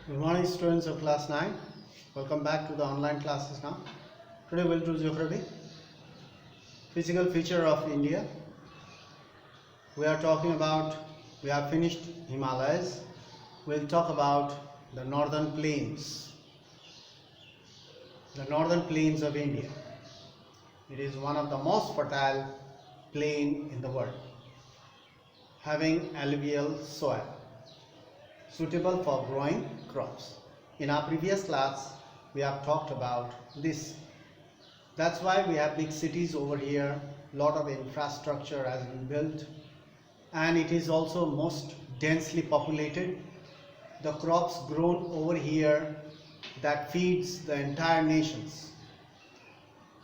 Good morning, students of class 9. Welcome back to the online classes now. Today we'll do geography, physical feature of India. We have finished Himalayas. We'll talk about the northern plains of India. It is one of the most fertile plain in the world, having alluvial soil suitable for growing crops. In our previous class, we have talked about this. That's why we have big cities over here, lot of infrastructure has been built, and it is also most densely populated. The crops grown over here that feeds the entire nations.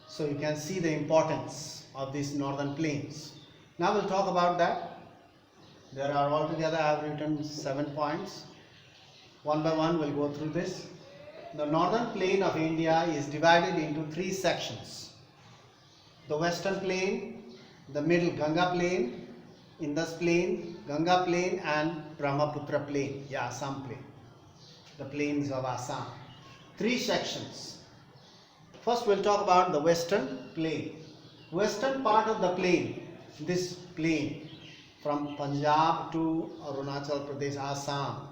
So you can see the importance of these northern plains. Now we'll talk about that. There are altogether, I have written 7 points. One by one we'll go through this. The northern plain of India is divided into 3 sections. The western plain, the middle Ganga plain, Indus plain, Ganga plain, and Brahmaputra plain, Assam plain. The plains of Assam. 3 sections. First we'll talk about the western plain. Western part of the plain, this plain from Punjab to Arunachal Pradesh, Assam.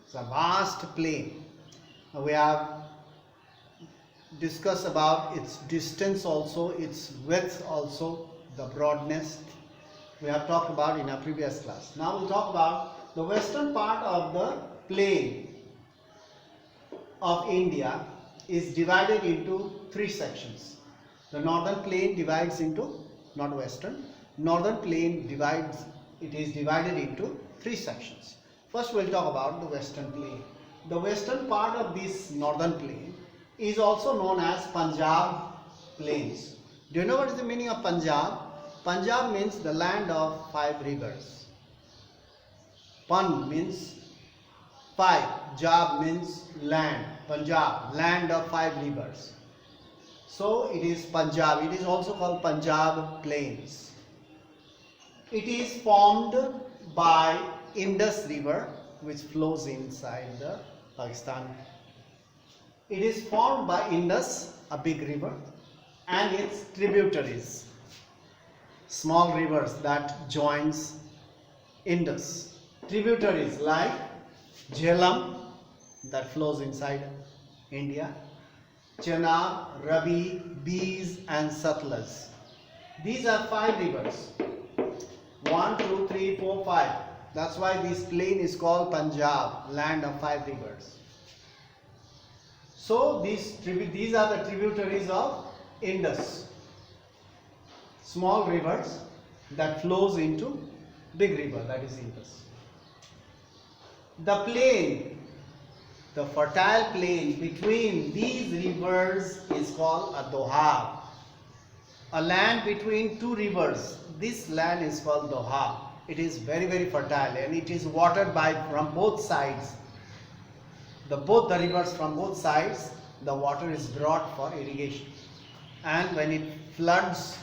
It's a vast plain. We have discussed about its distance also, its width also, the broadness. We have talked about in our previous class. Now we'll talk about the western part of the plain of India is divided into 3 sections. The northern plain divides into, not western, northern plain is divided into 3 sections. First we'll talk about the western plain. The western part of this northern plain is also known as Punjab plains. Do you know what is the meaning of Punjab? Punjab means the land of 5 rivers. Pan means 5, Jab means land, Punjab, land of 5 rivers. So it is Punjab. It is also called Punjab plains. It is formed by Indus river, which flows inside the Pakistan. It is formed by Indus, a big river, and its tributaries, small rivers that joins Indus. Tributaries like Jhelum, that flows inside India, Chenab, Ravi, Beas, and Satluj. These are 5 rivers. 1, 2, 3, 4, 5. That's why this plain is called Punjab, land of 5 rivers. So these are the tributaries of Indus. Small rivers that flows into big river, that is Indus. The plain, the fertile plain between these rivers is called a Doab. A land between 2 rivers, this land is called Doab. It is very, very fertile and it is watered from both sides. Both the rivers from both sides, the water is brought for irrigation. And when it floods,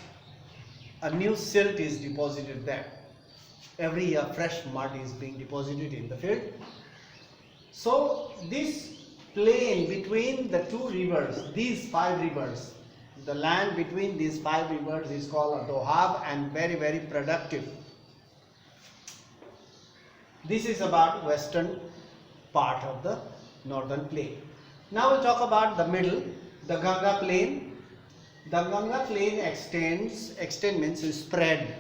a new silt is deposited there. Every year fresh mud is being deposited in the field. So this plain between the 2 rivers, these 5 rivers, the land between these 5 rivers is called a Doab and very, very productive. This is about western part of the northern plain. Now we'll talk about the middle, the Ganga plain. The Ganga plain extend means spread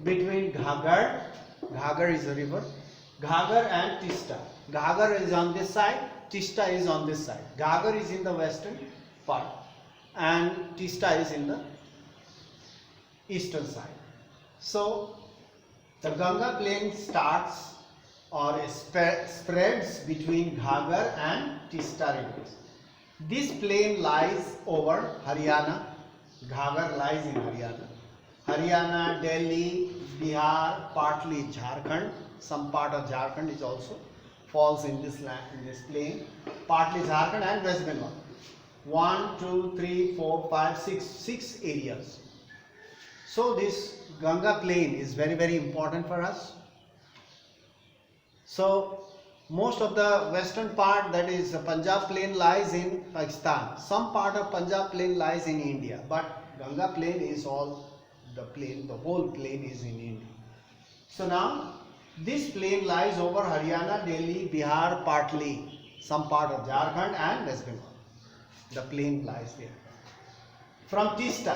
between Ghaggar is a river, Ghaggar and Tista. Ghaggar is on this side, Tista is on this side. Ghaggar is in the western part and Tista is in the eastern side. So the Ganga plain starts or spreads between Ghaggar and Tista rivers. This plain lies over Haryana. Ghaggar lies in Haryana, Delhi, Bihar, partly Jharkhand. Some part of Jharkhand is also falls in this land, in this plain. Partly Jharkhand and West Bengal. 1, 2, 3, 4, 5, 6 areas. So this Ganga plain is very, very important for us. So most of the western part, that is Punjab plain, lies in Pakistan. Some part of Punjab plain lies in India, but Ganga plain is all the plain, the whole plain is in India. So now this plain lies over Haryana, Delhi, Bihar, partly some part of Jharkhand and West Bengal. The plain lies there. From Tista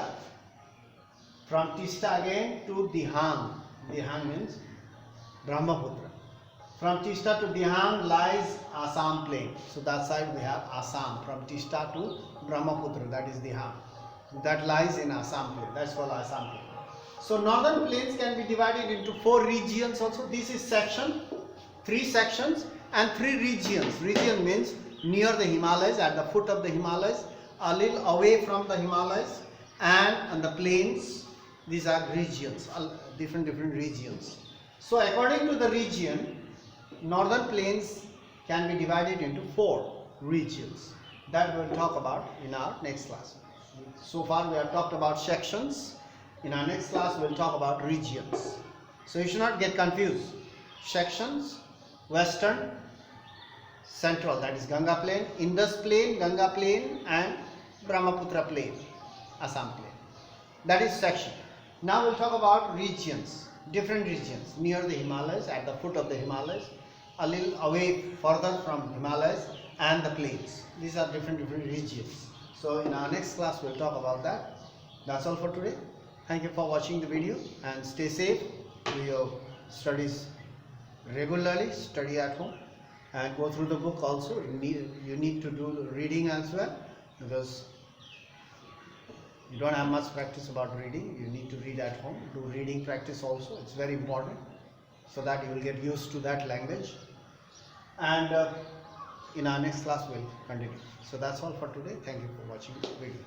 again to Dihang. Dihang means Brahmaputra. From Tista to Dihang lies Assam plain. So that side we have Assam. From Tista to Brahmaputra, that is Dihang. That lies in Assam plain. That's called Assam plain. So northern plains can be divided into 4 regions also. This is section, 3 sections and 3 regions. Region means near the Himalayas, at the foot of the Himalayas, a little away from the Himalayas, and on the plains. These are regions, different regions. So according to the region, northern plains can be divided into 4 regions. That we will talk about in our next class. So far we have talked about sections. In our next class we will talk about regions. So you should not get confused. Sections, western, central, that is Ganga plain, Indus plain, Ganga plain and Brahmaputra plain, Assam plain. That is section. Now we will talk about regions, different regions near the Himalayas, at the foot of the Himalayas, a little away further from Himalayas, and the plains. These are different regions. So in our next class we will talk about that. That's all for today. Thank you for watching the video and stay safe. Do your studies regularly, study at home and go through the book also. You need to do reading as well, because you don't have much practice about reading. You need to read at home. Do reading practice also. It's very important, so that you will get used to that language. And in our next class we'll continue. So that's all for today. Thank you for watching the video.